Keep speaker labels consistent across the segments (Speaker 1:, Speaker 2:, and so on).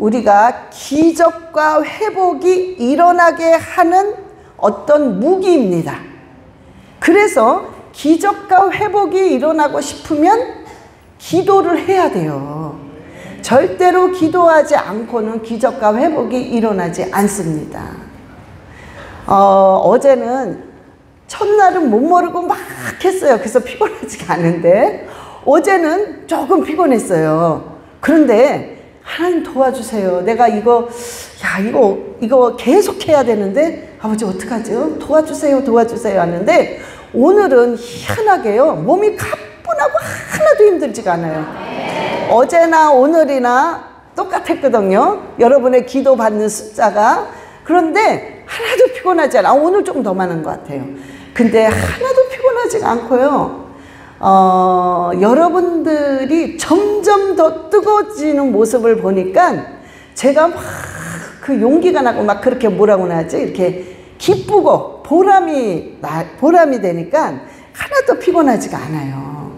Speaker 1: 우리가 기적과 회복이 일어나게 하는 어떤 무기입니다. 그래서 기적과 회복이 일어나고 싶으면 기도를 해야 돼요. 절대로 기도하지 않고는 기적과 회복이 일어나지 않습니다. 어제는 첫날은 못 모르고 막 했어요. 그래서 피곤하지가 않은데 어제는 조금 피곤했어요. 그런데 하나님 도와주세요. 내가 이거 계속 해야 되는데 아버지 어떡하죠? 도와주세요 하는데 오늘은 희한하게요. 몸이 가뿐하고 하나도 힘들지가 않아요. 어제나 오늘이나 똑같았거든요. 여러분의 기도 받는 숫자가. 그런데 하나도 피곤하지 않아. 오늘 좀 더 많은 것 같아요. 근데 하나도 피곤하지가 않고요. 여러분들이 점점 더 뜨거워지는 모습을 보니까 제가 막 그 용기가 나고 막 그렇게 뭐라고 하지? 이렇게 기쁘고 보람이 되니까 하나도 피곤하지가 않아요.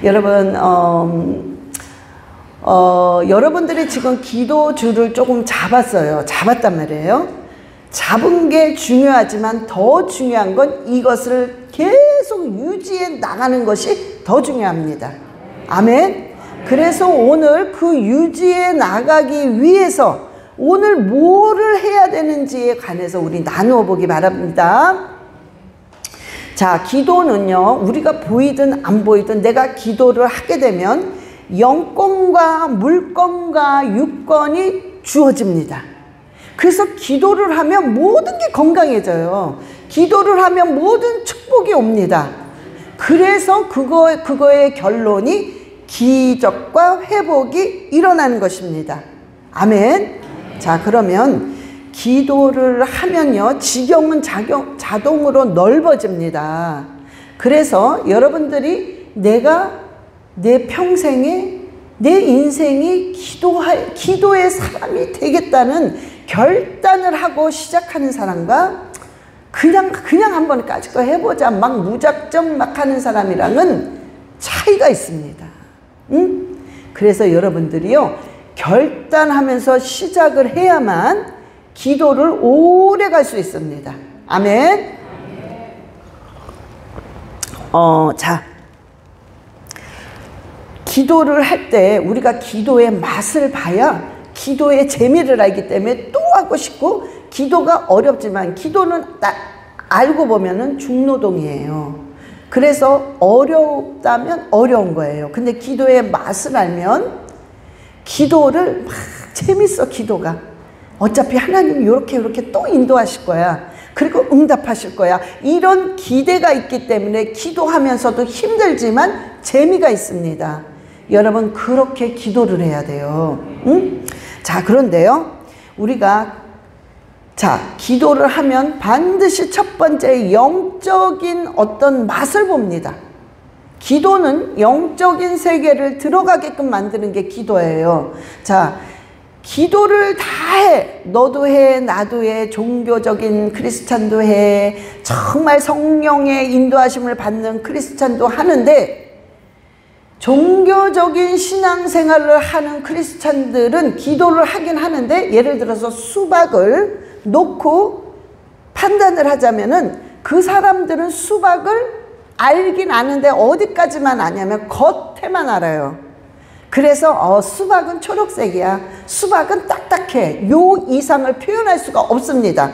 Speaker 1: 여러분, 여러분들이 지금 기도줄을 조금 잡았단 말이에요. 잡은 게 중요하지만 더 중요한 건 이것을 계속 유지해 나가는 것이 더 중요합니다. 아멘. 그래서 오늘 그 유지해 나가기 위해서 오늘 뭐를 해야 되는지에 관해서 우리 나누어 보기 바랍니다. 자, 기도는요, 우리가 보이든 안 보이든 내가 기도를 하게 되면 영권과 물권과 육권이 주어집니다. 그래서 기도를 하면 모든 게 건강해져요. 기도를 하면 모든 축복이 옵니다. 그래서 그거의 결론이 기적과 회복이 일어나는 것입니다. 아멘. 자, 그러면 기도를 하면요, 지경은 자동으로 넓어집니다. 그래서 여러분들이 내 평생에 내 인생이 기도의 사람이 되겠다는 결단을 하고 시작하는 사람과 그냥 한번 까짓거 해보자 막 무작정 막 하는 사람이랑은 차이가 있습니다. 응? 그래서 여러분들이요, 결단하면서 시작을 해야만 기도를 오래 갈 수 있습니다. 아멘. 자, 기도를 할 때 우리가 기도의 맛을 봐야 기도의 재미를 알기 때문에 또 하고 싶고, 기도가 어렵지만 기도는 알고 보면은 중노동이에요. 그래서 어렵다면 어려운 거예요. 근데 기도의 맛을 알면 기도를 막 재밌어. 기도가 어차피 하나님이 이렇게 또 인도하실 거야. 그리고 응답하실 거야. 이런 기대가 있기 때문에 기도하면서도 힘들지만 재미가 있습니다. 여러분, 그렇게 기도를 해야 돼요. 응? 자, 그런데요, 우리가 기도를 하면 반드시 첫 번째 영적인 어떤 맛을 봅니다. 기도는 영적인 세계를 들어가게끔 만드는 게 기도예요. 자, 기도를 다 해. 너도 해, 나도 해, 종교적인 크리스찬도 해, 정말 성령의 인도하심을 받는 크리스찬도 하는데, 종교적인 신앙생활을 하는 크리스찬들은 기도를 하긴 하는데, 예를 들어서 수박을 놓고 판단을 하자면은 그 사람들은 수박을 알긴 아는데 어디까지만 아냐면 겉에만 알아요. 그래서 수박은 초록색이야, 수박은 딱딱해, 요 이상을 표현할 수가 없습니다.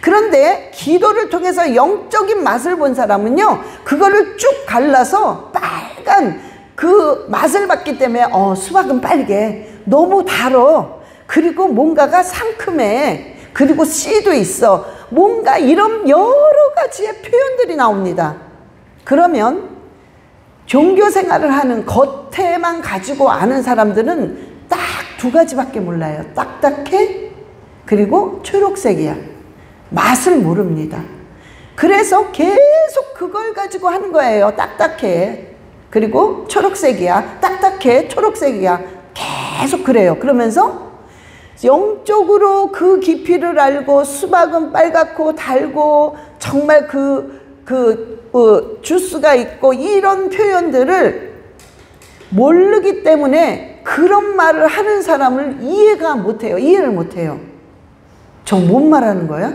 Speaker 1: 그런데 기도를 통해서 영적인 맛을 본 사람은요, 그거를 쭉 갈라서 빨간 그 맛을 봤기 때문에 수박은 빨개, 너무 달어, 그리고 뭔가가 상큼해, 그리고 씨도 있어, 뭔가 이런 여러 가지의 표현들이 나옵니다. 그러면 종교 생활을 하는 겉에만 가지고 아는 사람들은 딱 두 가지밖에 몰라요. 딱딱해, 그리고 초록색이야. 맛을 모릅니다. 그래서 계속 그걸 가지고 하는 거예요. 딱딱해, 그리고 초록색이야, 딱딱해, 초록색이야, 계속 그래요. 그러면서 영적으로 그 깊이를 알고 수박은 빨갛고 달고 정말 주스가 있고 이런 표현들을 모르기 때문에 그런 말을 하는 사람을 이해가 못해요. 이해를 못해요. 저 뭔 말하는 거야?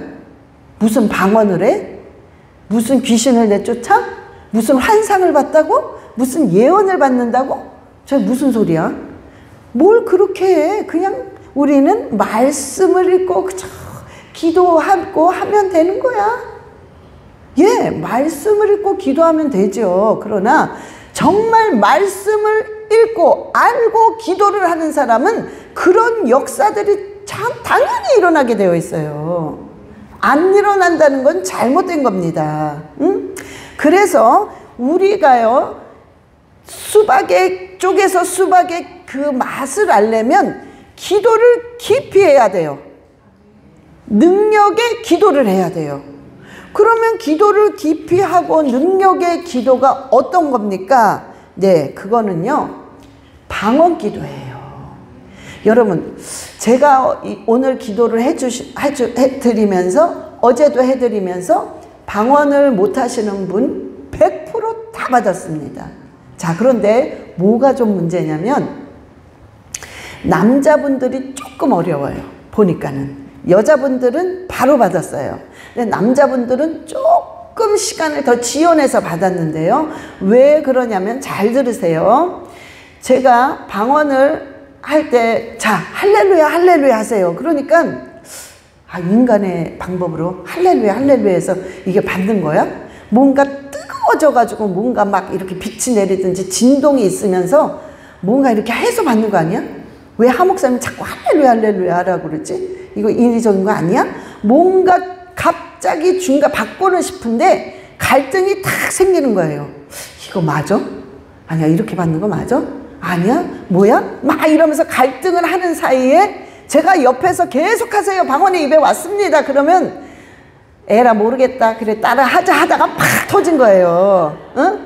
Speaker 1: 무슨 방언을 해? 무슨 귀신을 내쫓아? 무슨 환상을 봤다고? 무슨 예언을 받는다고? 저 무슨 소리야? 뭘 그렇게 해? 그냥 우리는 말씀을 읽고 그저 기도하고 하면 되는 거야. 예, 말씀을 읽고 기도하면 되죠. 그러나 정말 말씀을 읽고 알고 기도를 하는 사람은 그런 역사들이 참 당연히 일어나게 되어 있어요. 안 일어난다는 건 잘못된 겁니다. 응? 그래서 우리가요, 수박의 쪽에서 수박의 그 맛을 알려면 기도를 깊이 해야 돼요. 능력의 기도를 해야 돼요. 그러면 기도를 깊이 하고 능력의 기도가 어떤 겁니까? 네, 그거는요, 방언 기도예요. 여러분, 제가 오늘 기도를 해드리면서, 어제도 해드리면서 방언을 못 하시는 분 100% 다 받았습니다. 자, 그런데 뭐가 좀 문제냐면 남자분들이 조금 어려워요. 보니까는. 여자분들은 바로 받았어요. 근데 남자분들은 조금 시간을 더 지연해서 받았는데요. 왜 그러냐면 잘 들으세요. 제가 방언을 할 때, 자, 할렐루야, 할렐루야 하세요. 그러니까, 인간의 방법으로 할렐루야, 할렐루야 해서 이게 받는 거야? 뭔가 뜨거워져가지고 뭔가 막 이렇게 빛이 내리든지 진동이 있으면서 뭔가 이렇게 해서 받는 거 아니야? 왜 하목사님 자꾸 할렐루야, 할렐루야 하라고 그러지? 이거 인위적인 거 아니야? 뭔가 갑자기 중간 바꾸는 싶은데 갈등이 탁 생기는 거예요. 이거 맞아? 아니야, 이렇게 받는 거 맞아? 아니야? 뭐야? 막 이러면서 갈등을 하는 사이에 제가 옆에서 계속 하세요. 방언의 입에 왔습니다. 그러면 에라 모르겠다. 그래 따라 하자 하다가 팍 터진 거예요. 응?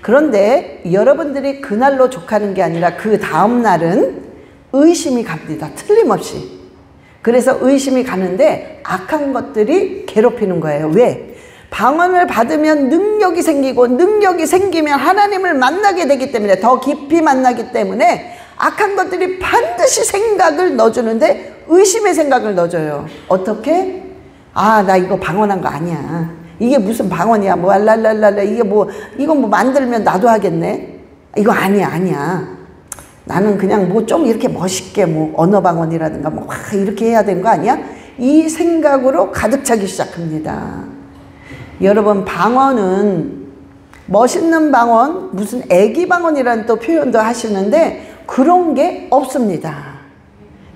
Speaker 1: 그런데 여러분들이 그날로 족하는 게 아니라 그 다음 날은 의심이 갑니다. 틀림없이. 그래서 의심이 가는데 악한 것들이 괴롭히는 거예요. 왜? 방언을 받으면 능력이 생기고 능력이 생기면 하나님을 만나게 되기 때문에 더 깊이 만나기 때문에 악한 것들이 반드시 생각을 넣어주는데 의심의 생각을 넣어줘요. 어떻게? 아, 나 이거 방언한 거 아니야. 이게 무슨 방언이야. 뭐 랄랄랄랄라 이게 뭐 이건 뭐 만들면 나도 하겠네. 이거 아니야, 아니야. 나는 그냥 뭐 좀 이렇게 멋있게 뭐 언어 방언이라든가 뭐 이렇게 해야 되는 거 아니야? 이 생각으로 가득 차기 시작합니다. 여러분, 방언은 멋있는 방언, 무슨 애기 방언이라는 또 표현도 하시는데 그런 게 없습니다.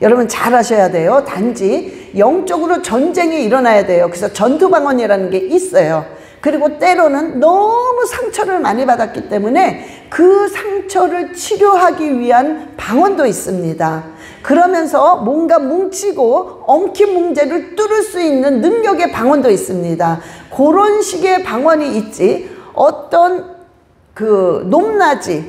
Speaker 1: 여러분 잘 하셔야 돼요. 단지 영적으로 전쟁이 일어나야 돼요. 그래서 전투 방언이라는 게 있어요. 그리고 때로는 너무 상처를 많이 받았기 때문에 그 상처를 치료하기 위한 방언도 있습니다. 그러면서 뭔가 뭉치고 엉킨 문제를 뚫을 수 있는 능력의 방언도 있습니다. 그런 식의 방언이 있지, 어떤 높낮이,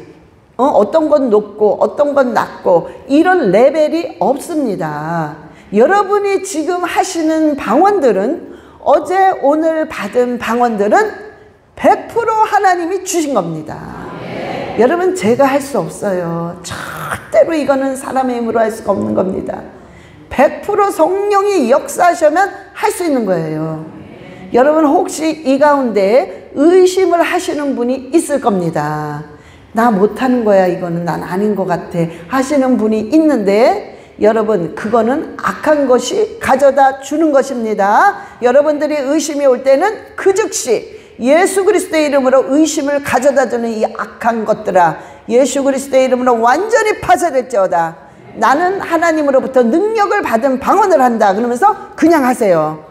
Speaker 1: 어떤 건 높고 어떤 건 낮고 이런 레벨이 없습니다. 여러분이 지금 하시는 방언들은, 어제 오늘 받은 방언들은 100% 하나님이 주신 겁니다. 여러분, 제가 할 수 없어요. 절대로 이거는 사람의 힘으로 할 수가 없는 겁니다. 100% 성령이 역사하시면 할 수 있는 거예요. 여러분, 혹시 이 가운데 의심을 하시는 분이 있을 겁니다. 나 못하는 거야, 이거는 난 아닌 것 같아 하시는 분이 있는데, 여러분, 그거는 악한 것이 가져다 주는 것입니다. 여러분들이 의심이 올 때는 그 즉시 예수 그리스도의 이름으로 의심을 가져다 주는 이 악한 것들아, 예수 그리스도의 이름으로 완전히 파쇄될지어다. 나는 하나님으로부터 능력을 받은 방언을 한다. 그러면서 그냥 하세요.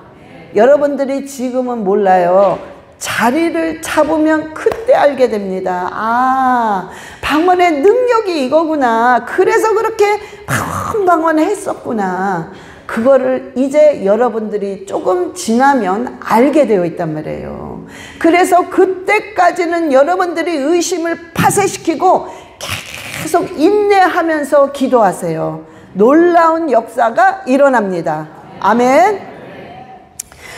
Speaker 1: 여러분들이 지금은 몰라요. 자리를 잡으면 그때 알게 됩니다. 아, 방언의 능력이 이거구나. 그래서 그렇게 방언했었구나. 그거를 이제 여러분들이 조금 지나면 알게 되어 있단 말이에요. 그래서 그때까지는 여러분들이 의심을 파쇄시키고 계속 인내하면서 기도하세요. 놀라운 역사가 일어납니다. 아멘.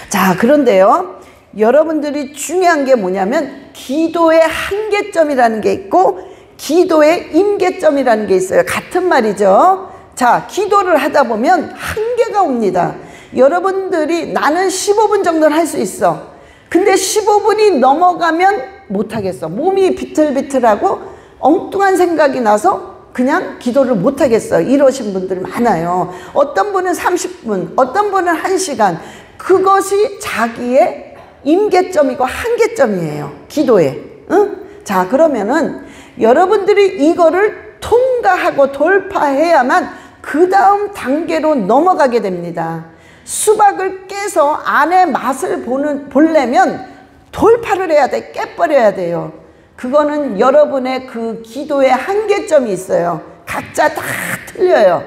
Speaker 1: 자, 그런데요, 여러분들이 중요한 게 뭐냐면 기도의 한계점이라는 게 있고 기도의 임계점이라는 게 있어요. 같은 말이죠. 자, 기도를 하다 보면 한계가 옵니다. 여러분들이 나는 15분 정도는 할 수 있어. 근데 15분이 넘어가면 못하겠어. 몸이 비틀비틀하고 엉뚱한 생각이 나서 그냥 기도를 못하겠어. 이러신 분들 많아요. 어떤 분은 30분, 어떤 분은 1시간. 그것이 자기의 임계점이고 한계점이에요. 기도에. 응? 자, 그러면은 여러분들이 이거를 통과하고 돌파해야만 그 다음 단계로 넘어가게 됩니다. 수박을 깨서 안에 맛을 보려면 돌파를 해야 돼. 깨버려야 돼요. 그거는 여러분의 그 기도의 한계점이 있어요. 각자 다 틀려요.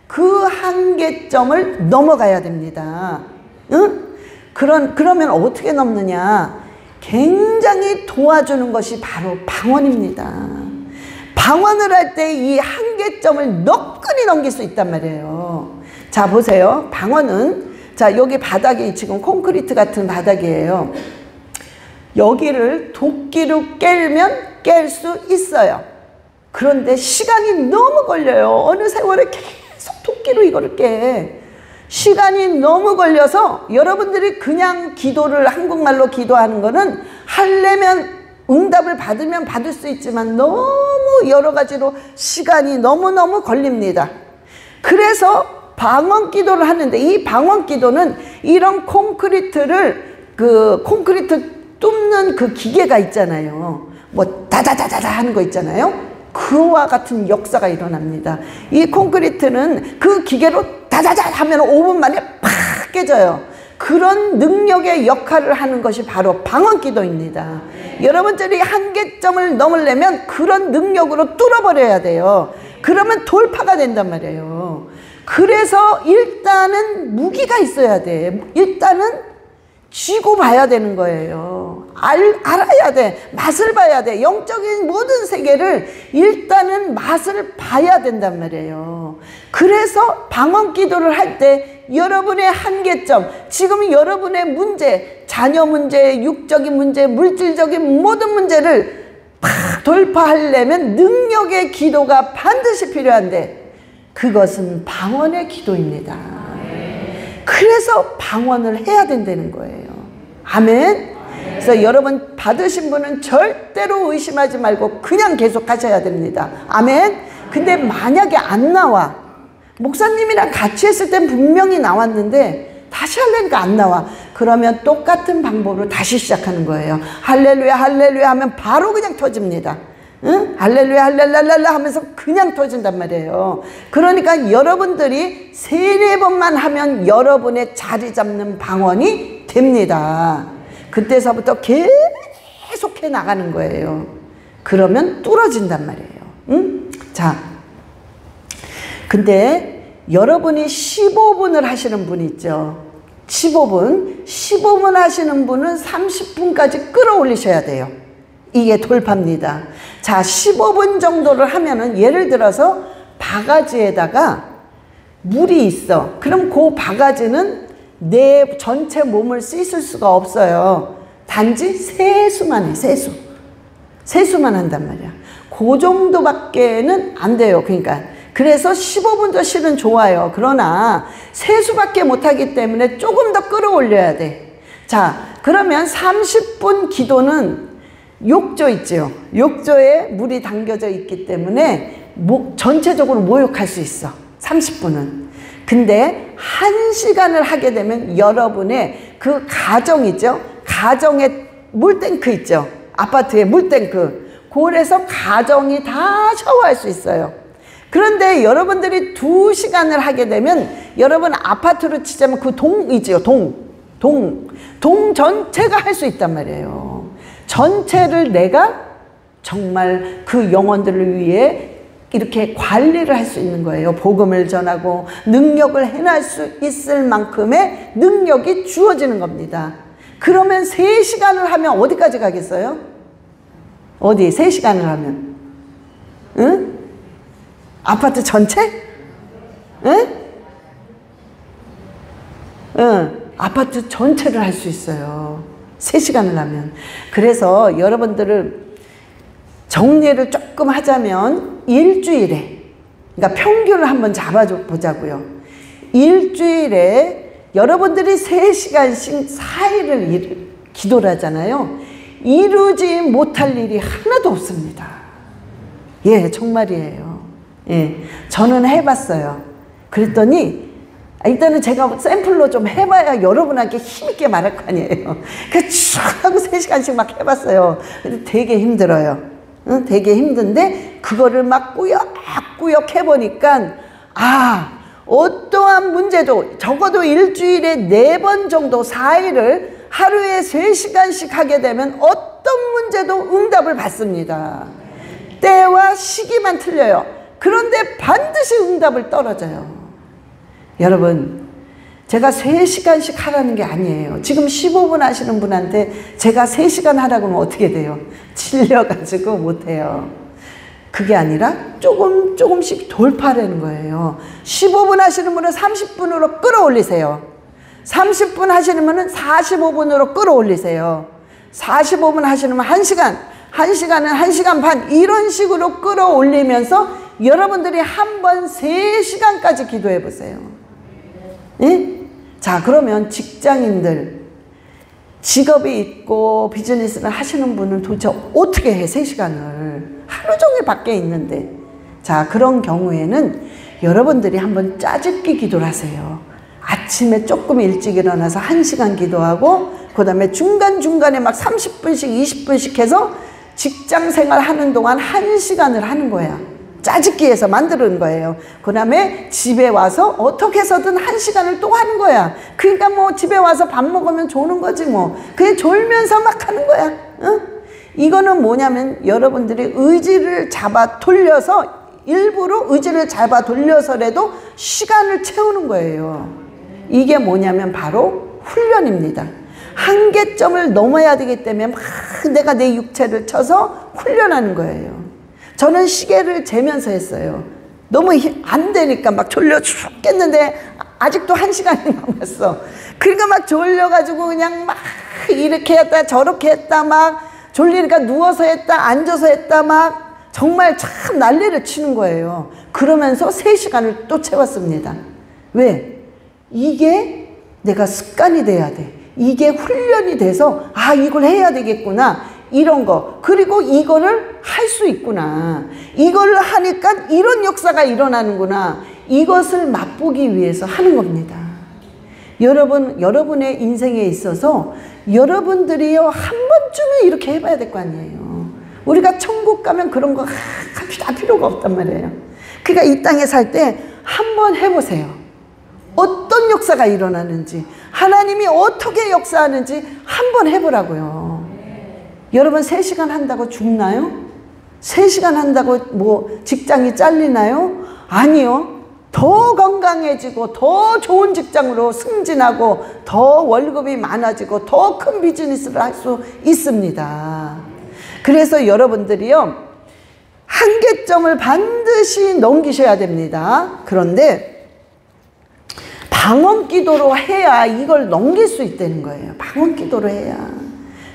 Speaker 1: 그 한계점을 넘어가야 됩니다. 응? 그러면 어떻게 넘느냐? 굉장히 도와주는 것이 바로 방언입니다. 방언을 할 때 이 한계점을 너끈히 넘길 수 있단 말이에요. 자, 보세요. 방언은, 자, 여기 바닥이 지금 콘크리트 같은 바닥이에요. 여기를 도끼로 깨면 깰 수 있어요. 그런데 시간이 너무 걸려요. 어느 세월에 계속 도끼로 이거를 깨. 시간이 너무 걸려서 여러분들이 그냥 기도를 한국말로 기도하는 거는 하려면 응답을 받으면 받을 수 있지만 너무 여러 가지로 시간이 너무너무 걸립니다. 그래서 방언 기도를 하는데 이 방언 기도는 이런 콘크리트 뚫는 그 기계가 있잖아요. 뭐 다다다다다 하는 거 있잖아요. 그와 같은 역사가 일어납니다. 이 콘크리트는 그 기계로 다다다 하면 5분 만에 팍 깨져요. 그런 능력의 역할을 하는 것이 바로 방언 기도입니다. 여러분들이 한계점을 넘으려면 그런 능력으로 뚫어버려야 돼요. 그러면 돌파가 된단 말이에요. 그래서 일단은 무기가 있어야 돼. 일단은 쥐고 봐야 되는 거예요. 알아야 돼. 맛을 봐야 돼. 영적인 모든 세계를 일단은 맛을 봐야 된단 말이에요. 그래서 방언 기도를 할 때 여러분의 한계점, 지금 여러분의 문제, 자녀 문제, 육적인 문제, 물질적인 모든 문제를 팍 돌파하려면 능력의 기도가 반드시 필요한데 그것은 방언의 기도입니다. 그래서 방언을 해야 된다는 거예요. 아멘. 그래서 여러분 받으신 분은 절대로 의심하지 말고 그냥 계속 하셔야 됩니다. 아멘. 근데 만약에 안 나와, 목사님이랑 같이 했을 땐 분명히 나왔는데 다시 하려니까 안 나와. 그러면 똑같은 방법으로 다시 시작하는 거예요. 할렐루야 할렐루야 하면 바로 그냥 터집니다. 응? 할렐루야 할렐루야 하면서 그냥 터진단 말이에요. 그러니까 여러분들이 3-4번만 하면 여러분의 자리 잡는 방언이 됩니다. 그때서부터 계속해 나가는 거예요. 그러면 뚫어진단 말이에요. 응? 자, 근데 여러분이 15분을 하시는 분 있죠. 15분 하시는 분은 30분까지 끌어올리셔야 돼요. 이게 돌파입니다. 자, 15분 정도를 하면은 예를 들어서 바가지에다가 물이 있어. 그럼 그 바가지는 내 전체 몸을 씻을 수가 없어요. 단지 세수만 해, 세수만 한단 말이야. 그 정도밖에는 안 돼요. 그러니까 그래서 15분도 실은 좋아요. 그러나 세수밖에 못하기 때문에 조금 더 끌어올려야 돼. 자, 그러면 30분 기도는 욕조 있죠. 욕조에 물이 담겨져 있기 때문에 전체적으로 목욕할 수 있어. 30분은. 근데 1시간을 하게 되면 여러분의 그 가정이죠. 가정에 물탱크 있죠. 아파트에 물탱크. 그래서 가정이 다 샤워할 수 있어요. 그런데 여러분들이 2시간을 하게 되면 여러분 아파트로 치자면 그 동이죠. 동 전체가 할 수 있단 말이에요. 전체를 내가 정말 그 영혼들을 위해 이렇게 관리를 할 수 있는 거예요. 복음을 전하고 능력을 해낼 수 있을 만큼의 능력이 주어지는 겁니다. 그러면 3시간을 하면 어디까지 가겠어요? 어디 3시간을 하면? 응? 아파트 전체? 응? 응. 아파트 전체를 할 수 있어요. 3시간을 하면. 그래서 여러분들을 정리를 조금 하자면 일주일에, 그러니까 평균을 한번 잡아보자고요. 일주일에 여러분들이 3시간씩 4일을 기도를 하잖아요. 이루지 못할 일이 하나도 없습니다. 예, 정말이에요. 예, 저는 해봤어요. 그랬더니 일단은 제가 샘플로 좀 해봐야 여러분한테 힘있게 말할 거 아니에요. 그래서 쭉 하고 3시간씩 막 해봤어요. 근데 되게 힘들어요. 응? 되게 힘든데 그거를 막 꾸역꾸역 해보니까 어떠한 문제도 적어도 일주일에 4번 정도 4일을 하루에 3시간씩 하게 되면 어떤 문제도 응답을 받습니다. 때와 시기만 틀려요. 그런데 반드시 응답을 떨어져요. 여러분, 제가 3시간씩 하라는 게 아니에요. 지금 15분 하시는 분한테 제가 3시간 하라고 하면 어떻게 돼요? 질려가지고 못해요. 그게 아니라 조금씩 돌파하는 거예요. 15분 하시는 분은 30분으로 끌어올리세요. 30분 하시는 분은 45분으로 끌어올리세요. 45분 하시는 분 1시간, 1시간은 1시간 반, 이런 식으로 끌어올리면서 여러분들이 한 번 3시간까지 기도해 보세요. 예? 자, 그러면 직장인들, 직업이 있고 비즈니스를 하시는 분은 도대체 어떻게 해? 3시간을 하루 종일 밖에 있는데. 자, 그런 경우에는 여러분들이 한번 짜집기 기도를 하세요. 아침에 조금 일찍 일어나서 1시간 기도하고, 그 다음에 중간중간에 막 30분씩 20분씩 해서 직장 생활 하는 동안 1시간을 하는 거야. 짜집기해서 만드는 거예요. 그 다음에 집에 와서 어떻게 해서든 1시간을 또 하는 거야. 그러니까 뭐 집에 와서 밥 먹으면 조는 거지 뭐. 그냥 졸면서 막 하는 거야. 응? 이거는 뭐냐면 여러분들이 의지를 잡아 돌려서, 일부러 의지를 잡아 돌려서라도 시간을 채우는 거예요. 이게 뭐냐면 바로 훈련입니다. 한계점을 넘어야 되기 때문에 막 내가 내 육체를 쳐서 훈련하는 거예요. 저는 시계를 재면서 했어요. 너무 안 되니까 막 졸려 죽겠는데 아직도 1시간이 남았어. 그러니까 막 졸려가지고 그냥 막 이렇게 했다 저렇게 했다, 막 졸리니까 누워서 했다 앉아서 했다, 막 정말 참 난리를 치는 거예요. 그러면서 3시간을 또 채웠습니다. 왜? 이게 내가 습관이 돼야 돼. 이게 훈련이 돼서 이걸 해야 되겠구나, 이런 거. 그리고 이거를 할 수 있구나, 이걸 하니까 이런 역사가 일어나는구나, 이것을 맛보기 위해서 하는 겁니다. 여러분의 인생에 있어서 여러분들이요, 한 번쯤은 이렇게 해봐야 될 거 아니에요. 우리가 천국 가면 그런 거 다 필요가 없단 말이에요. 그러니까 이 땅에 살 때 한번 해보세요. 어떤 역사가 일어나는지, 하나님이 어떻게 역사하는지 한번 해보라고요. 여러분 3시간 한다고 죽나요? 3시간 한다고 뭐 직장이 잘리나요? 아니요. 더 건강해지고 더 좋은 직장으로 승진하고 더 월급이 많아지고 더 큰 비즈니스를 할 수 있습니다. 그래서 여러분들이요, 한계점을 반드시 넘기셔야 됩니다. 그런데 방언 기도로 해야 이걸 넘길 수 있다는 거예요. 방언 기도로 해야.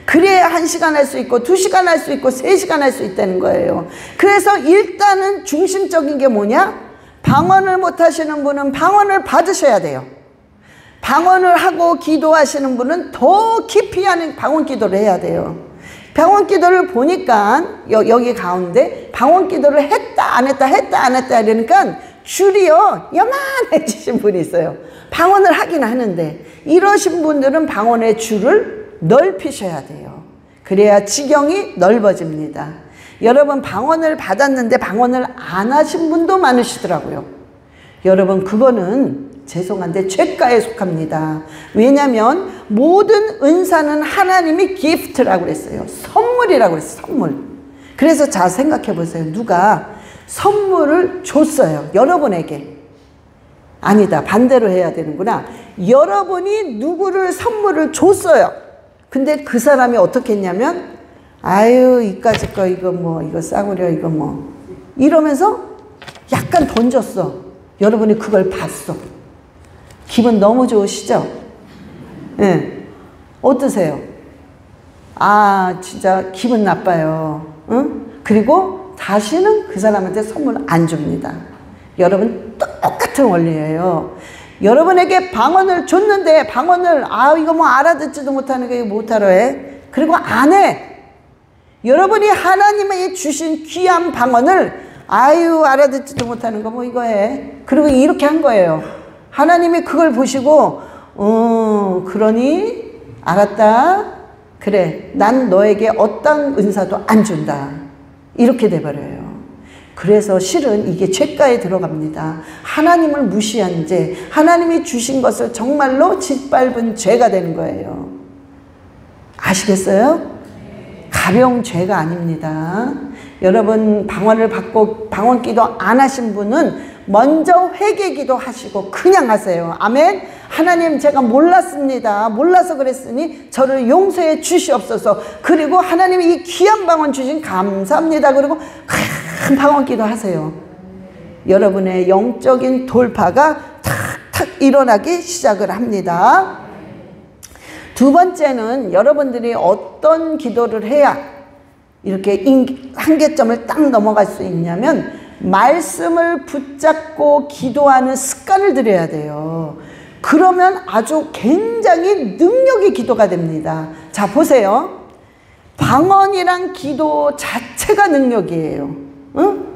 Speaker 1: 그래야 1시간 할 수 있고 2시간 할 수 있고 3시간 할 수 있다는 거예요. 그래서 일단은 중심적인 게 뭐냐? 방언을 못 하시는 분은 방언을 받으셔야 돼요. 방언을 하고 기도하시는 분은 더 깊이 하는 방언 기도를 해야 돼요. 방언 기도를 보니까 여기 가운데 방언 기도를 했다 안 했다 했다 안 했다 이러니까 줄이요 요만해지신 분이 있어요. 방언을 하긴 하는데, 이러신 분들은 방언의 줄을 넓히셔야 돼요. 그래야 지경이 넓어집니다. 여러분 방언을 받았는데 방언을 안 하신 분도 많으시더라고요. 여러분 그거는 죄송한데 죄가에 속합니다. 왜냐하면 모든 은사는 하나님이 기프트라고 그랬어요. 선물이라고 그랬어요. 선물. 그래서 자 생각해 보세요. 누가 선물을 줬어요. 여러분에게. 아니다, 반대로 해야 되는구나. 여러분이 누구를 선물을 줬어요. 근데 그 사람이 어떻게 했냐면, 아유 이까짓 거 이거 뭐 이거 싸구려 이거 뭐 이러면서 약간 던졌어. 여러분이 그걸 봤어. 기분 너무 좋으시죠? 네. 어떠세요? 진짜 기분 나빠요. 응? 그리고 다시는 그 사람한테 선물 안 줍니다. 여러분 똑같은 원리예요. 여러분에게 방언을 줬는데 방언을 이거 뭐 알아듣지도 못하는 게 못하러 해. 그리고 안 해. 여러분이 하나님이 주신 귀한 방언을 알아듣지도 못하는 거 뭐 이거 해. 그리고 이렇게 한 거예요. 하나님이 그걸 보시고 그러니 알았다. 그래, 난 너에게 어떤 은사도 안 준다. 이렇게 돼버려요. 그래서 실은 이게 죄가에 들어갑니다. 하나님을 무시한 죄, 하나님이 주신 것을 정말로 짓밟은 죄가 되는 거예요. 아시겠어요? 가벼운 죄가 아닙니다. 여러분 방언을 받고 방언기도 안 하신 분은 먼저 회개기도 하시고 그냥 하세요. 아멘. 하나님, 제가 몰랐습니다. 몰라서 그랬으니 저를 용서해 주시옵소서. 그리고 하나님이 이 귀한 방언 주신 감사합니다. 그리고 큰 방언기도 하세요. 여러분의 영적인 돌파가 탁탁 일어나기 시작을 합니다. 두 번째는 여러분들이 어떤 기도를 해야 이렇게 한계점을 딱 넘어갈 수 있냐면 말씀을 붙잡고 기도하는 습관을 들여야 돼요. 그러면 아주 굉장히 능력의 기도가 됩니다. 자, 보세요. 방언이란 기도 자체가 능력이에요. 응?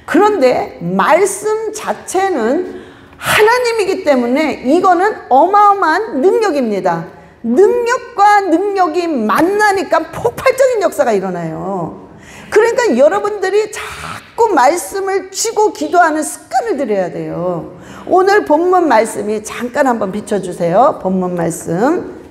Speaker 1: 그런데 말씀 자체는 하나님이기 때문에 이거는 어마어마한 능력입니다. 능력과 능력이 만나니까 폭발적인 역사가 일어나요. 그러니까 여러분들이 자꾸 말씀을 쥐고 기도하는 습관을 들여야 돼요. 오늘 본문 말씀이 잠깐 한번 비춰주세요. 본문 말씀.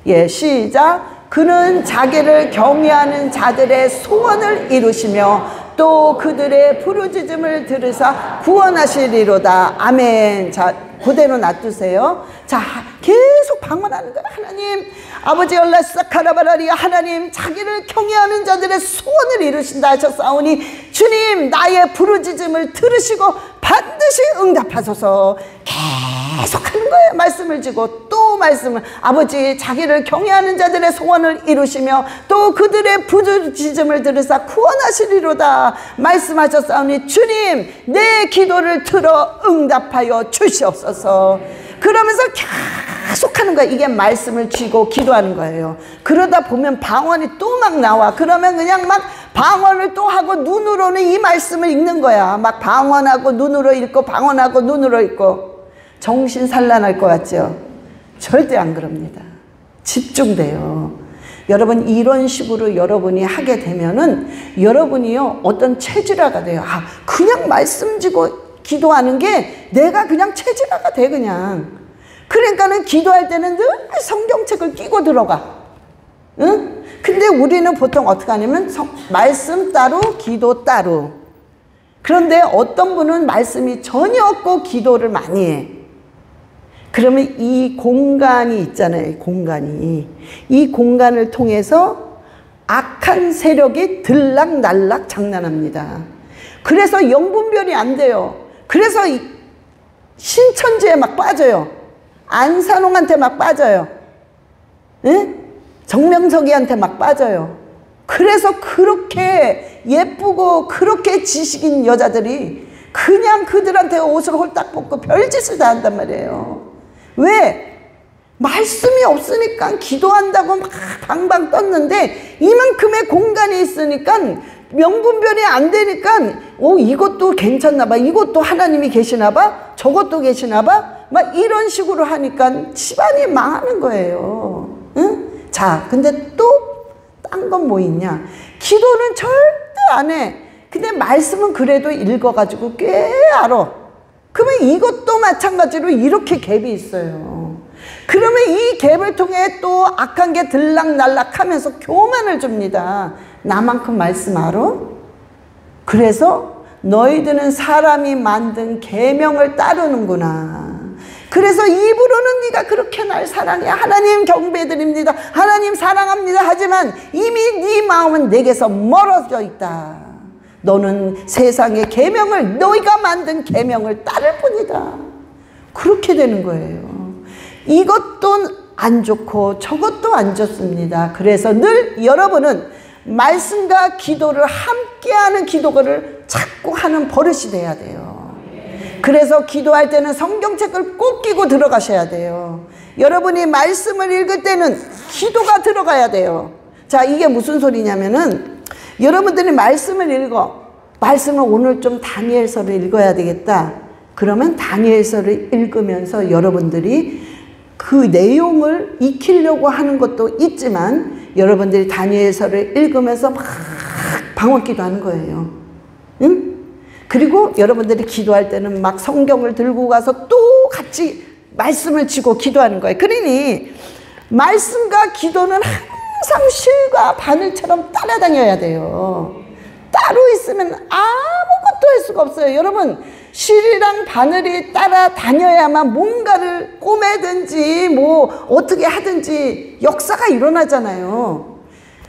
Speaker 1: 예, 시작. 그는 자기를 경외하는 자들의 소원을 이루시며 또 그들의 부르짖음을 들으사 구원하시리로다. 아멘. 자, 그대로 놔두세요. 자, 계속 방언하는 거야. 하나님, 아버지 열라사카라바라리, 하나님 자기를 경외하는 자들의 소원을 이루신다 하셨사오니 주님, 나의 부르짖음을 들으시고 반드시 응답하소서. 계속 하는 거예요. 말씀을 지고 또 말씀을, 아버지 자기를 경외하는 자들의 소원을 이루시며 또 그들의 부르짖음을 들으사 구원하시리로다 말씀하셨사오니 주님, 내 기도를 들어 응답하여 주시옵소서. 그러면서 계속 하는 거야. 이게 말씀을 쥐고 기도하는 거예요. 그러다 보면 방언이 또 막 나와. 그러면 그냥 막 방언을 또 하고 눈으로는 이 말씀을 읽는 거야. 막 방언하고 눈으로 읽고 방언하고 눈으로 읽고. 정신 산란할 것 같죠? 절대 안 그럽니다. 집중돼요. 여러분, 이런 식으로 여러분이 하게 되면은 여러분이요 어떤 체질화가 돼요. 그냥 말씀 지고 기도하는 게 내가 그냥 체질화가 돼. 그냥. 그러니까는 기도할 때는 늘 성경책을 끼고 들어가. 응? 근데 우리는 보통 어떻게 하냐면 말씀 따로 기도 따로. 그런데 어떤 분은 말씀이 전혀 없고 기도를 많이 해. 그러면 이 공간이 있잖아요. 공간이. 이 공간을 통해서 악한 세력이 들락날락 장난합니다. 그래서 영분별이 안 돼요. 그래서 신천지에 막 빠져요. 안산홍한테 막 빠져요. 응? 정명석이한테 막 빠져요. 그래서 그렇게 예쁘고 그렇게 지식인 여자들이 그냥 그들한테 옷을 홀딱 벗고 별짓을 다 한단 말이에요. 왜? 말씀이 없으니까 기도한다고 막 방방 떴는데 이만큼의 공간이 있으니까 명분별이 안 되니까 이것도 괜찮나 봐, 이것도 하나님이 계시나 봐, 저것도 계시나 봐, 막 이런 식으로 하니까 집안이 망하는 거예요. 응? 자, 근데 또 딴 건 뭐 있냐? 기도는 절대 안 해. 근데 말씀은 그래도 읽어가지고 꽤 알아. 그러면 이것도 마찬가지로 이렇게 갭이 있어요. 그러면 이 갭을 통해 또 악한 게 들락날락 하면서 교만을 줍니다. 나만큼 말씀 알아? 그래서 너희들은 사람이 만든 계명을 따르는구나. 그래서 입으로는 네가 그렇게 날 사랑해, 하나님 경배드립니다, 하나님 사랑합니다 하지만 이미 네 마음은 내게서 멀어져 있다. 너는 세상의 계명을, 너희가 만든 계명을 따를 뿐이다. 그렇게 되는 거예요. 이것도 안 좋고 저것도 안 좋습니다. 그래서 늘 여러분은 말씀과 기도를 함께하는 기도를 자꾸 하는 버릇이 돼야 돼요. 그래서 기도할 때는 성경책을 꼭 끼고 들어가셔야 돼요. 여러분이 말씀을 읽을 때는 기도가 들어가야 돼요. 자, 이게 무슨 소리냐면은 여러분들이 말씀을 읽어. 말씀을 오늘 좀 다니엘서를 읽어야 되겠다. 그러면 다니엘서를 읽으면서 여러분들이 그 내용을 익히려고 하는 것도 있지만 여러분들이 다니엘서를 읽으면서 막 방언기도 하는 거예요. 응? 그리고 여러분들이 기도할 때는 막 성경을 들고 가서 또 같이 말씀을 쥐고 기도하는 거예요. 그러니 말씀과 기도는 항상 실과 바늘처럼 따라다녀야 돼요. 따로 있으면 아무것도 할 수가 없어요. 여러분, 실이랑 바늘이 따라다녀야만 뭔가를 꼬매든지 뭐 어떻게 하든지 역사가 일어나잖아요.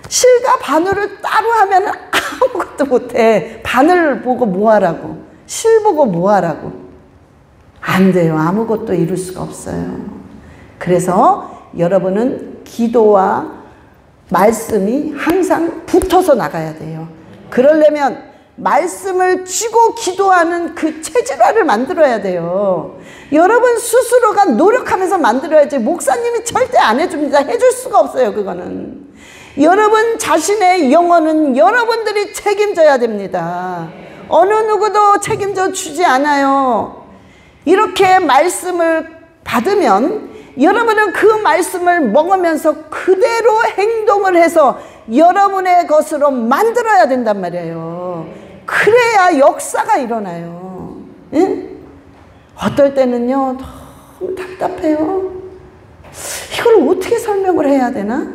Speaker 1: 실과 바늘을 따로 하면 아무것도 못해. 바늘 보고 뭐 하라고, 실 보고 뭐 하라고. 안 돼요. 아무것도 이룰 수가 없어요. 그래서 여러분은 기도와 말씀이 항상 붙어서 나가야 돼요. 그러려면 말씀을 쥐고 기도하는 그 체질화를 만들어야 돼요. 여러분 스스로가 노력하면서 만들어야지 목사님이 절대 안 해줍니다. 해줄 수가 없어요. 그거는. 여러분 자신의 영혼은 여러분들이 책임져야 됩니다. 어느 누구도 책임져 주지 않아요. 이렇게 말씀을 받으면 여러분은 그 말씀을 먹으면서 그대로 행동을 해서 여러분의 것으로 만들어야 된단 말이에요. 그래야 역사가 일어나요. 응? 어떨 때는요 너무 답답해요. 이걸 어떻게 설명을 해야 되나?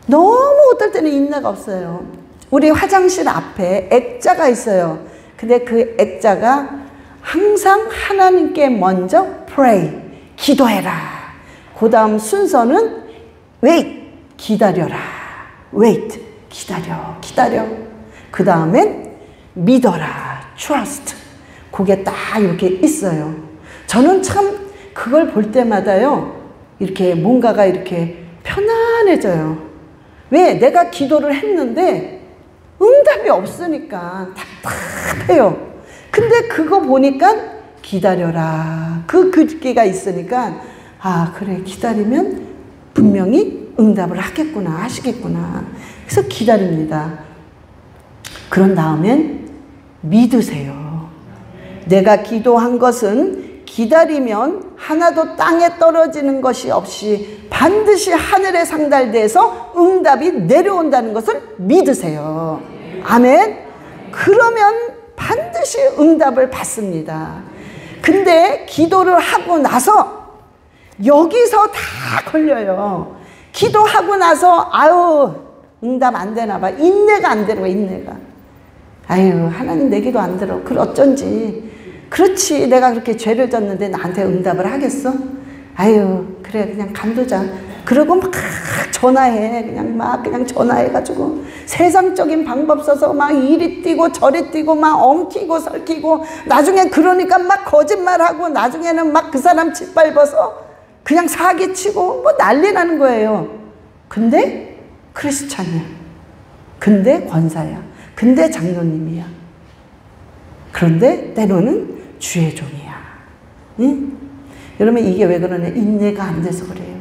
Speaker 1: 너무 어떨 때는 인내가 없어요. 우리 화장실 앞에 액자가 있어요. 근데 그 액자가 항상 하나님께 먼저 pray, 기도해라. 그 다음 순서는 wait, 기다려라. wait, 기다려. 그 다음엔 믿어라. trust. 그게 딱 이렇게 있어요. 저는 참 그걸 볼 때마다요, 이렇게 뭔가가 이렇게 편안해져요. 왜? 내가 기도를 했는데 응답이 없으니까 답답해요. 근데 그거 보니까 기다려라. 그 글귀가 있으니까 아, 그래, 기다리면 분명히 응답을 하시겠구나. 그래서 기다립니다. 그런 다음엔 믿으세요. 내가 기도한 것은 기다리면 하나도 땅에 떨어지는 것이 없이 반드시 하늘에 상달돼서 응답이 내려온다는 것을 믿으세요. 아멘. 그러면 반드시 응답을 받습니다. 근데 기도를 하고 나서 여기서 다 걸려요. 기도하고 나서 아유 응답 안 되나 봐. 인내가 안 되나 봐. 인내가. 아유 하나님 내 기도 안 들어. 그걸 어쩐지. 그렇지, 내가 그렇게 죄를 졌는데 나한테 응답을 하겠어? 아유 그래 그냥 간두자. 그러고 막 전화해. 그냥 전화해가지고 세상적인 방법 써서 막 이리 뛰고 저리 뛰고 막 엉키고 설키고 나중에 그러니까 막 거짓말하고 나중에는 막 그 사람 짓밟아서 그냥 사기치고 뭐 난리 나는 거예요. 근데 크리스찬이야. 근데 권사야. 근데 장로님이야. 그런데 때로는 주의 종이야. 응? 여러분 이게 왜 그러냐? 인내가 안 돼서 그래요.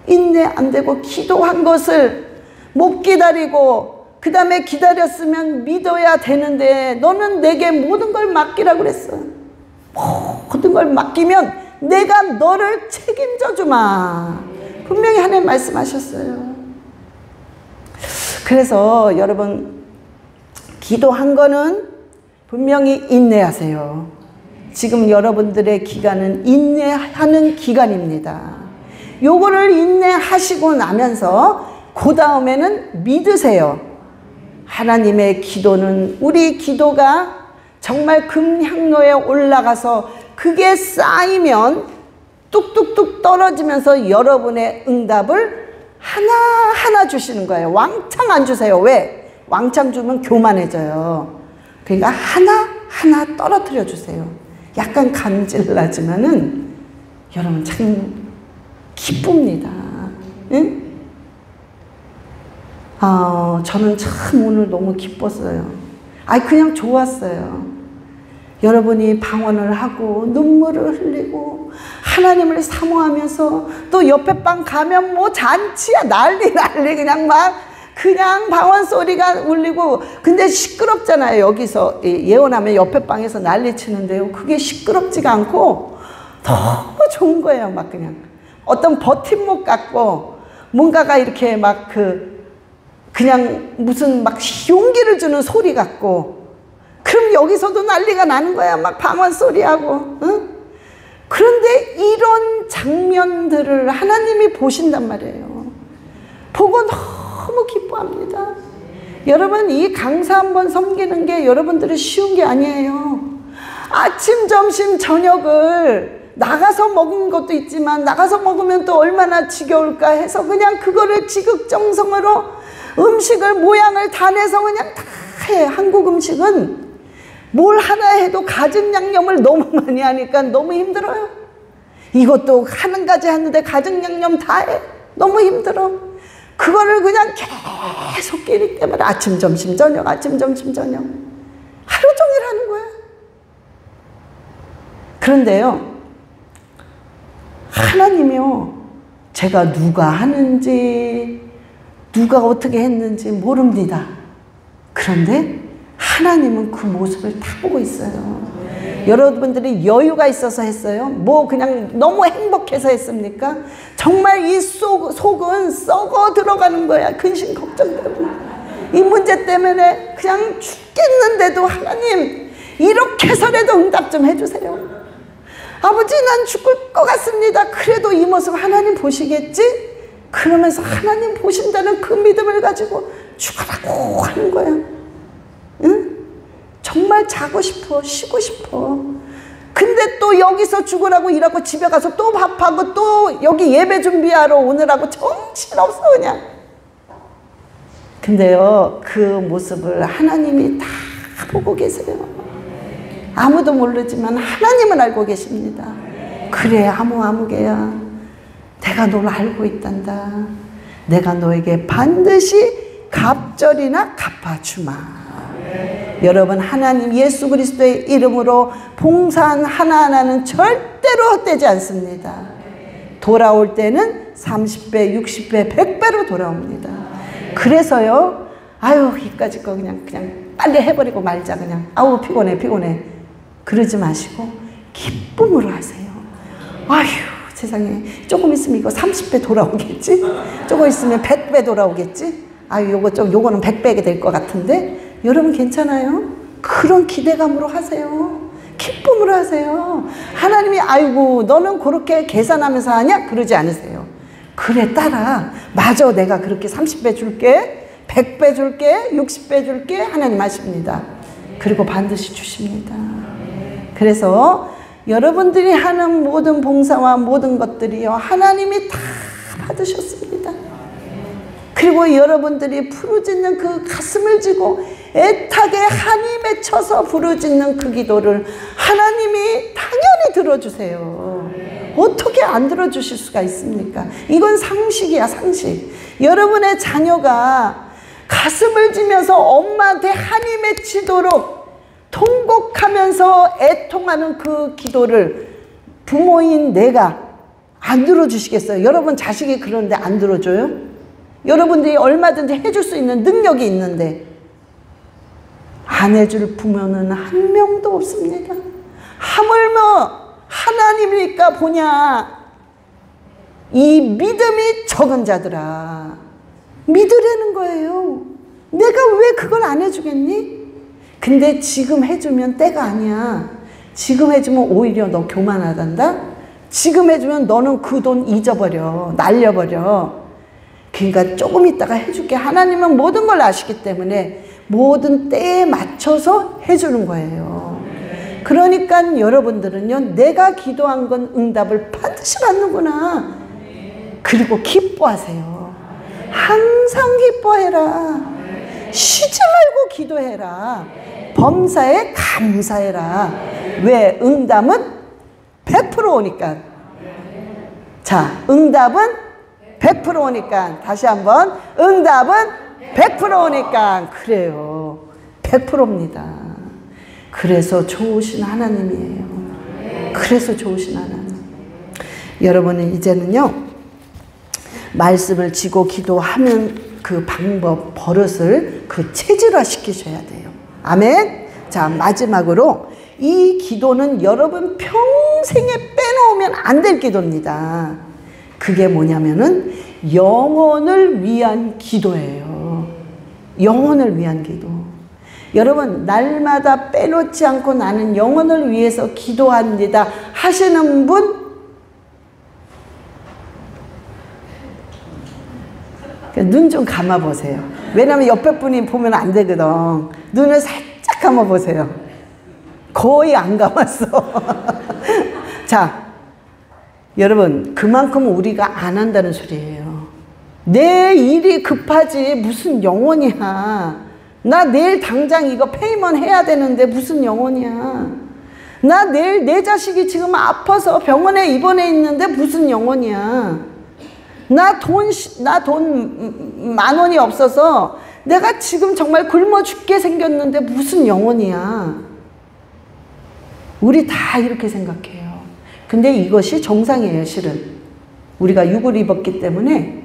Speaker 1: 인내 안 되고 기도한 것을 못 기다리고 그 다음에 기다렸으면 믿어야 되는데 너는 내게 모든 걸 맡기라고 그랬어. 모든 걸 맡기면 내가 너를 책임져 주마. 분명히 하나님 말씀하셨어요. 그래서 여러분 기도한 거는 분명히 인내하세요. 지금 여러분들의 기간은 인내하는 기간입니다. 요거를 인내하시고 나면서 그 다음에는 믿으세요. 하나님의 기도는 우리 기도가 정말 금향로에 올라가서 그게 쌓이면 뚝뚝뚝 떨어지면서 여러분의 응답을 하나하나 주시는 거예요. 왕창 안 주세요. 왜? 왕창 주면 교만해져요. 그러니까 하나하나 떨어뜨려 주세요. 약간 감질나지만은 여러분 참 기쁩니다. 응? 저는 참 오늘 너무 기뻤어요. 그냥 좋았어요. 여러분이 방언을 하고 눈물을 흘리고 하나님을 사모하면서 또 옆에 방 가면 뭐 잔치야 난리 그냥 그냥 방언 소리가 울리고 근데 시끄럽잖아요. 여기서 예언하면 옆에 방에서 난리 치는데요. 그게 시끄럽지가 않고 너무 좋은 거예요. 막 그냥 어떤 버팀목 같고 뭔가가 이렇게 막 그냥 무슨 막 용기를 주는 소리 같고 그럼 여기서도 난리가 나는 거야. 막 방언 소리하고. 응? 그런데 이런 장면들을 하나님이 보신단 말이에요. 보고 너무 기뻐합니다. 여러분 이 강사 한번 섬기는 게 여러분들이 쉬운 게 아니에요. 아침, 점심, 저녁을 나가서 먹은 것도 있지만 나가서 먹으면 또 얼마나 지겨울까 해서 그냥 그거를 지극정성으로 음식을 모양을 다 내서 그냥 다 해. 한국 음식은 뭘 하나 해도 가정 양념을 너무 많이 하니까 너무 힘들어요. 이것도 하는 가지 하는데 가정 양념 다 해. 너무 힘들어. 그거를 그냥 계속 끼리 때문에 아침, 점심, 저녁, 아침, 점심, 저녁. 하루 종일 하는 거야. 그런데요, 하나님이요, 제가 누가 하는지, 누가 어떻게 했는지 모릅니다. 그런데 하나님은 그 모습을 다 보고 있어요. 여러분들이 여유가 있어서 했어요? 뭐 그냥 너무 행복해서 했습니까? 정말 이 속은 썩어 들어가는 거야. 근심 걱정 때문에. 이 문제 때문에 그냥 죽겠는데도 하나님 이렇게 해서라도 응답 좀 해주세요. 아버지 난 죽을 것 같습니다. 그래도 이 모습 하나님 보시겠지? 그러면서 하나님 보신다는 그 믿음을 가지고 죽으라고 하는 거야. 응? 정말 자고 싶어, 쉬고 싶어. 근데 또 여기서 죽으라고 일하고 집에 가서 또 밥하고 또 여기 예배 준비하러 오느라고 정신없어 그냥. 근데요 그 모습을 하나님이 다 보고 계세요. 아무도 모르지만 하나님은 알고 계십니다. 그래 아무개야, 내가 널 알고 있단다. 내가 너에게 반드시 갑절이나 갚아주마. 여러분 하나님 예수 그리스도의 이름으로 봉사한 하나하나는 절대로 헛되지 않습니다. 돌아올 때는 30배, 60배, 100배로 돌아옵니다. 그래서요, 이까짓 거 그냥 빨리 해버리고 말자 그냥. 피곤해. 그러지 마시고 기쁨으로 하세요. 세상에 조금 있으면 이거 30배 돌아오겠지? 조금 있으면 100배 돌아오겠지? 요거는 100배가 될 것 같은데 여러분 괜찮아요? 그런 기대감으로 하세요. 기쁨으로 하세요. 하나님이 너는 그렇게 계산하면서 하냐? 그러지 않으세요. 그래 딸아, 맞아, 내가 그렇게 30배 줄게, 100배 줄게, 60배 줄게 하나님 하십니다. 그리고 반드시 주십니다. 그래서 여러분들이 하는 모든 봉사와 모든 것들이요 하나님이 다 받으셨습니다. 그리고 여러분들이 부르짖는 그 가슴을 쥐고 애타게 한이 맺혀서 부르짖는 그 기도를 하나님이 당연히 들어주세요. 어떻게 안 들어주실 수가 있습니까? 이건 상식이야, 상식. 여러분의 자녀가 가슴을 쥐면서 엄마한테 한이 맺히도록 통곡하면서 애통하는 그 기도를 부모인 내가 안 들어주시겠어요? 여러분 자식이 그런데 안 들어줘요? 여러분들이 얼마든지 해줄 수 있는 능력이 있는데 안 해줄 부모는 한 명도 없습니다. 하물며 하나님이니까 보냐, 이 믿음이 적은 자들아, 믿으라는 거예요. 내가 왜 그걸 안 해주겠니? 근데 지금 해주면 때가 아니야. 지금 해주면 오히려 너 교만하단다. 지금 해주면 너는 그 돈 잊어버려, 날려버려. 그러니까 조금 있다가 해줄게. 하나님은 모든 걸 아시기 때문에 모든 때에 맞춰서 해주는 거예요. 그러니까 여러분들은요, 내가 기도한 건 응답을 반드시 받는구나. 그리고 기뻐하세요. 항상 기뻐해라. 쉬지 말고 기도해라. 범사에 감사해라. 왜? 응답은 100% 오니까. 자, 응답은 100% 오니까 다시 한번 응답은 100%니까 그래요. 100%입니다. 그래서 좋으신 하나님이에요. 그래서 좋으신 하나님. 여러분은 이제는요, 말씀을 지고 기도하는 그 방법, 버릇을 그 체질화 시키셔야 돼요. 아멘. 자, 마지막으로 이 기도는 여러분 평생에 빼놓으면 안 될 기도입니다. 그게 뭐냐면은 영혼을 위한 기도예요. 영혼을 위한 기도. 여러분, 날마다 빼놓지 않고 나는 영혼을 위해서 기도합니다 하시는 분, 눈 좀 감아보세요. 왜냐면 옆에 분이 보면 안 되거든. 눈을 살짝 감아보세요. 거의 안 감았어. 자, 여러분, 그만큼 우리가 안 한다는 소리예요. 내 일이 급하지 무슨 영혼이야. 나 내일 당장 이거 페이먼 해야 되는데 무슨 영혼이야. 나 내일 내 자식이 지금 아파서 병원에 입원해 있는데 무슨 영혼이야. 나 돈 10,000원이 없어서 내가 지금 정말 굶어 죽게 생겼는데 무슨 영혼이야. 우리 다 이렇게 생각해요. 근데 이것이 정상이에요, 실은. 우리가 육을 입었기 때문에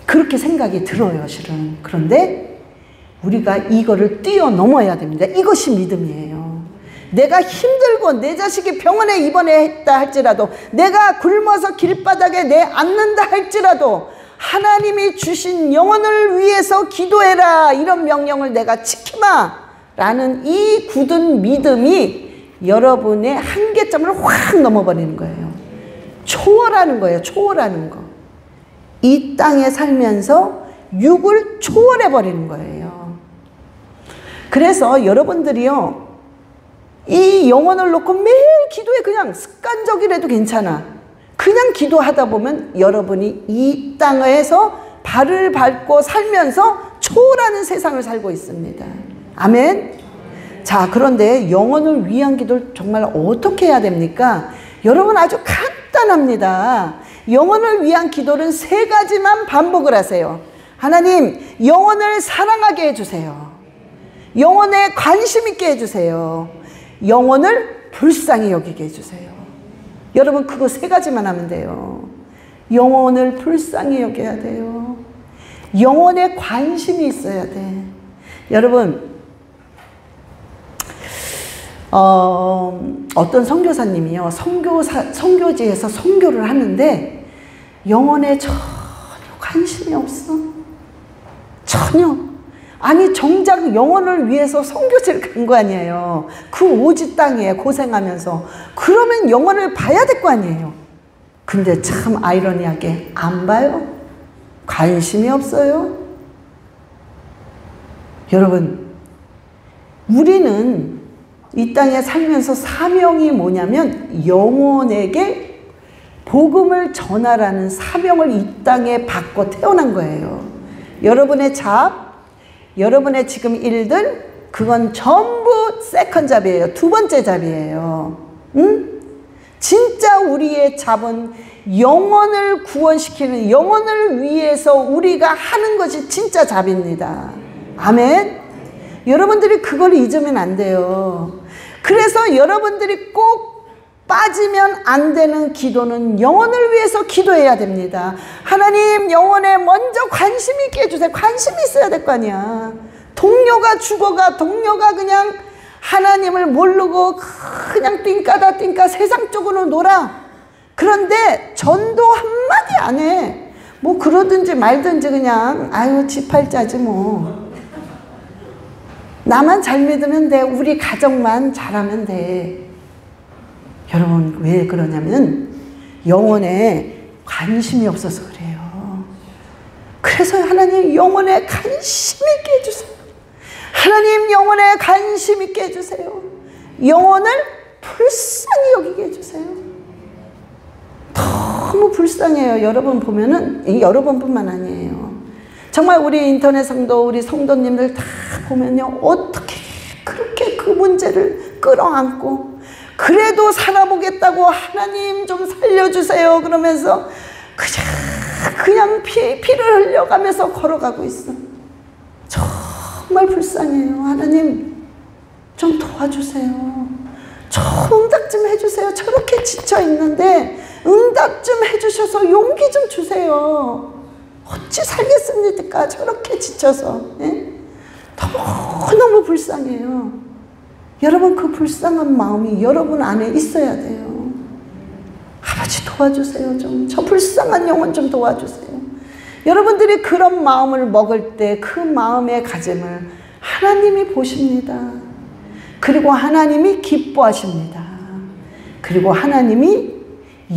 Speaker 1: 그렇게 생각이 들어요, 실은. 그런데 우리가 이거를 뛰어넘어야 됩니다. 이것이 믿음이에요. 내가 힘들고 내 자식이 병원에 입원했다 할지라도, 내가 굶어서 길바닥에 내 앉는다 할지라도 하나님이 주신 영혼을 위해서 기도해라, 이런 명령을 내가 지키마 라는 이 굳은 믿음이 여러분의 한계점을 확 넘어버리는 거예요. 초월하는 거예요. 초월하는 거. 이 땅에 살면서 육을 초월해버리는 거예요. 그래서 여러분들이요, 이 영혼을 놓고 매일 기도에 그냥 습관적이라도 괜찮아. 그냥 기도하다 보면 여러분이 이 땅에서 발을 밟고 살면서 초월하는 세상을 살고 있습니다. 아멘. 자, 그런데 영혼을 위한 기도를 정말 어떻게 해야 됩니까? 여러분, 아주 간단합니다. 영혼을 위한 기도는 3가지만 반복을 하세요. 하나님, 영혼을 사랑하게 해주세요. 영혼에 관심 있게 해주세요. 영혼을 불쌍히 여기게 해주세요. 여러분, 그거 3가지만 하면 돼요. 영혼을 불쌍히 여겨야 돼요. 영혼에 관심이 있어야 돼. 여러분, 어떤 선교사님이요, 선교지에서 선교를 하는데 영혼에 전혀 관심이 없어. 전혀. 아니, 정작 영혼을 위해서 선교지를 간 거 아니에요. 그 오지 땅에 고생하면서. 그러면 영혼을 봐야 될 거 아니에요. 근데 참 아이러니하게 안 봐요. 관심이 없어요. 여러분, 우리는 이 땅에 살면서 사명이 뭐냐면 영혼에게 복음을 전하라는 사명을 이 땅에 받고 태어난 거예요. 여러분의 잡, 여러분의 지금 일들, 그건 전부 세컨 잡이에요. 2번째 잡이에요. 응? 진짜 우리의 잡은 영혼을 구원시키는, 영혼을 위해서 우리가 하는 것이 진짜 잡입니다. 아멘. 여러분들이 그걸 잊으면 안 돼요. 그래서 여러분들이 꼭 빠지면 안 되는 기도는 영혼을 위해서 기도해야 됩니다. 하나님, 영혼에 먼저 관심 있게 해주세요. 관심이 있어야 될 거 아니야. 동료가 죽어가, 동료가 그냥 하나님을 모르고 그냥 띵까다 띵까 세상 쪽으로 놀아. 그런데 전도 한마디 안 해. 뭐 그러든지 말든지 그냥 아유 지팔자지 뭐. 나만 잘 믿으면 돼. 우리 가정만 잘하면 돼. 여러분, 왜 그러냐면 영혼에 관심이 없어서 그래요. 그래서 하나님, 영혼에 관심 있게 해주세요. 하나님, 영혼에 관심 있게 해주세요. 영혼을 불쌍히 여기게 해주세요. 너무 불쌍해요. 여러분 보면은, 여러분뿐만 아니에요. 정말 우리 인터넷 성도, 우리 성도님들 다 보면요, 어떻게 그렇게 그 문제를 끌어안고 그래도 살아보겠다고 하나님 좀 살려주세요 그러면서 그냥 피를 흘려가면서 걸어가고 있어. 정말 불쌍해요. 하나님 좀 도와주세요. 좀 응답 좀 해주세요. 저렇게 지쳐 있는데 응답 좀 해주셔서 용기 좀 주세요. 어찌 살겠습니까? 저렇게 지쳐서. 예? 너무너무 불쌍해요. 여러분, 그 불쌍한 마음이 여러분 안에 있어야 돼요. 아버지 도와주세요. 좀 저 불쌍한 영혼 좀 도와주세요. 여러분들이 그런 마음을 먹을 때 그 마음의 가짐을 하나님이 보십니다. 그리고 하나님이 기뻐하십니다. 그리고 하나님이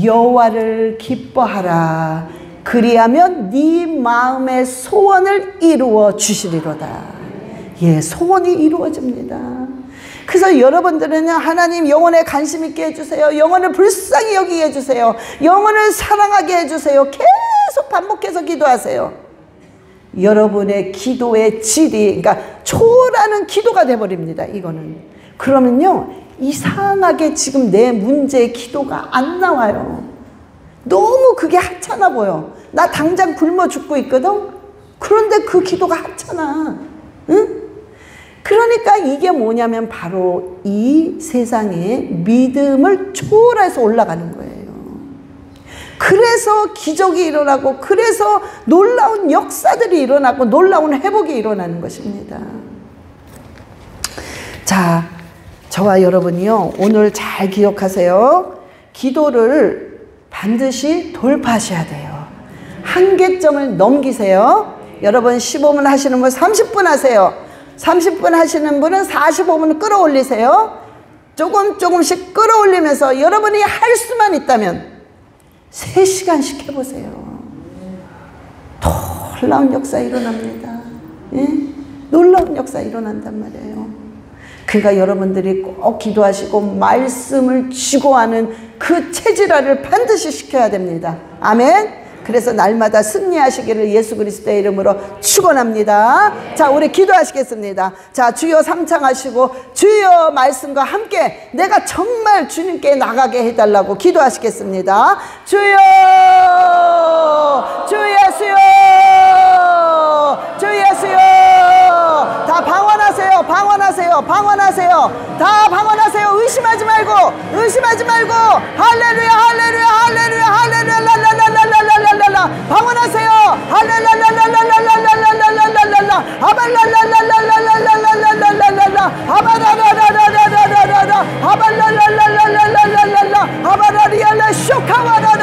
Speaker 1: 여호와를 기뻐하라. 그리하면 네 마음의 소원을 이루어 주시리로다. 예, 소원이 이루어집니다. 그래서 여러분들은 하나님 영혼에 관심 있게 해주세요. 영혼을 불쌍히 여기게 해주세요. 영혼을 사랑하게 해주세요. 계속 반복해서 기도하세요. 여러분의 기도의 질이, 그러니까 초라는 기도가 돼버립니다. 이거는. 그러면요, 이상하게 지금 내 문제의 기도가 안 나와요. 너무 그게 하찮아 보여. 나 당장 굶어 죽고 있거든. 그런데 그 기도가 하찮아. 응? 그러니까 이게 뭐냐면 바로 이 세상에 믿음을 초월해서 올라가는 거예요. 그래서 기적이 일어나고, 그래서 놀라운 역사들이 일어나고 놀라운 회복이 일어나는 것입니다. 자, 저와 여러분이요, 오늘 잘 기억하세요. 기도를 반드시 돌파하셔야 돼요. 한계점을 넘기세요. 여러분 15분 하시는 분 30분 하세요. 30분 하시는 분은 45분 끌어올리세요. 조금씩 끌어올리면서 여러분이 할 수만 있다면 3시간씩 해보세요. 놀라운 역사 일어납니다. 예? 놀라운 역사 일어난단 말이에요. 그러니까 여러분들이 꼭 기도하시고 말씀을 쥐고하는 그 체질화를 반드시 시켜야 됩니다. 아멘. 그래서 날마다 승리하시기를 예수 그리스도의 이름으로 축원합니다. 자, 우리 기도하시겠습니다. 자, 주여 삼창하시고 주여 말씀과 함께 내가 정말 주님께 나가게 해달라고 기도하시겠습니다. 주여, 주 예수여, 주 예수여. 다 방언하세요. 방언하세요. 방언하세요. 다 방언하세요. 의심하지 말고, 의심하지 말고. 할렐루야, 할렐루야, 할렐루야, 할렐루야, 랄랄랄랄랄랄랄랄라. 방언하세요. 할렐랄랄랄랄랄랄랄랄랄랄라. 아발랄랄랄랄랄랄랄랄랄라. 아바라라라라라라라라. 아발랄랄랄랄랄랄랄라. 아바라리알라 쇼카와라.